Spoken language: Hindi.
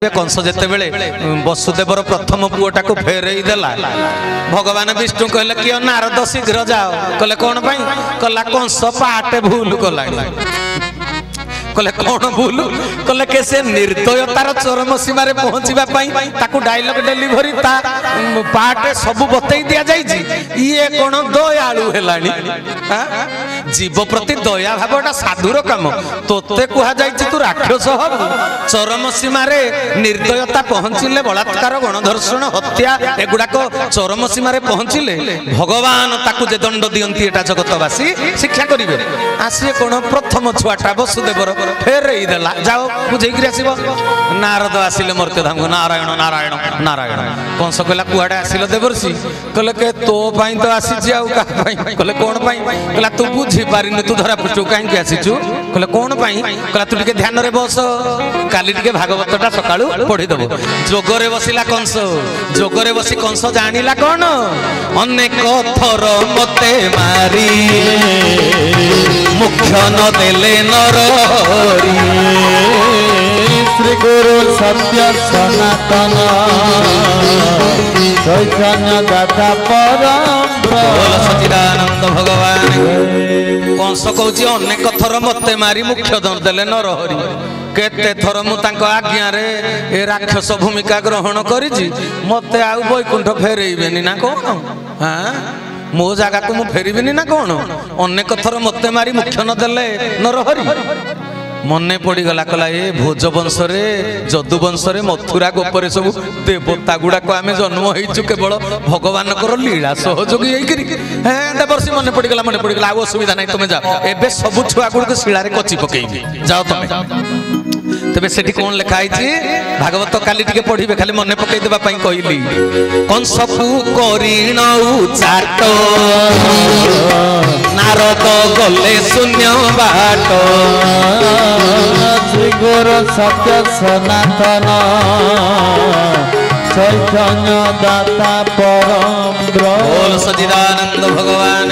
कंस जिते बेले वसुदेवर प्रथम पुओटा को फेरई देला भगवान विष्णु कहले कि नारद शीघ्र जाओ कहले कौन पाई कहला कंस पाटे भूल कला कहले कौन भूल कहले के से निर्दयतार चरम सीमा रे पहुंचीबा पई ताकू डायलॉग डिलीवरी ता पाटे सब बतई दिया जाई जी ये कोन दयालु हेलानी जीव प्रति दया भावटा साधुर काम तोते कुहा जाई तू राक्षस हबु चरम सीमा रे निर्दयता पहुंचिले बलात्कार गणधर्षण हत्या एगुडा को चरम सीमा रे पहुंचिले भगवान ताकू जे दंड दियंती एटा जगतवासी शिक्षा करिवे आसी कोन प्रथम छुआटा वसुदेवर फेर देला जाओ बुझे आसब नारद आसिले मर्त्यधाम को नारायण नारायण नारायण कंस कहला कुआडे आसिल देवर्षि कहले के तो पाई तो आसी आउ कहले कौन पाई कहला तू बुझी पारिनु तू धरा पृष्ठ कहीं आसीचु कहले कौन पाई कहला तू टिके ध्यान रे बस काली टिके भागवतटा सकाळू पढ़ी दबो जोगरे बसिला कंस जोगरे बसी कंस जानिला कौन अनेक थर मते मारी मुख्य न देले नर श्री गुरु सत्य सनातन चैतन्य दाता परम सच्चिदानंद भगवान कंस कहूँ अनेक थर मते मारी मुख्य देले नरहरि केते थर मु आज्ञा रे ए राक्षस भूमिका ग्रहण करिछि मते आउ बैकुंठ फेरेइबेनी ना कौन हाँ मो जगह को मुझे फेरबी ना कौन अनेक थर मते मारी मुख्य न देले नरहरि मने पड़गला कहला ए भोज वंश रे जदु वंश रे मथुरा गोपरे सब देवता गुड़ाक आम जन्म हो केवल भगवान लीला सहयोगी देवर्षि मन पड़गला आ असुविधा नहीं तुम्हें जाओ एबे सब छुआ गुड़ को शिला कची पकईबी जाओ तुम्हें तेरे से कौन लिखाई भागवत काली टिके पढ़े खाली मन पकई देबा पई कहली कंस को करीण चाट नारद गले शून्य बाट श्री गुरु सत्य सनातन चैतन्य दाता परम ब्रह्म बोल सच्चिदानंद भगवान।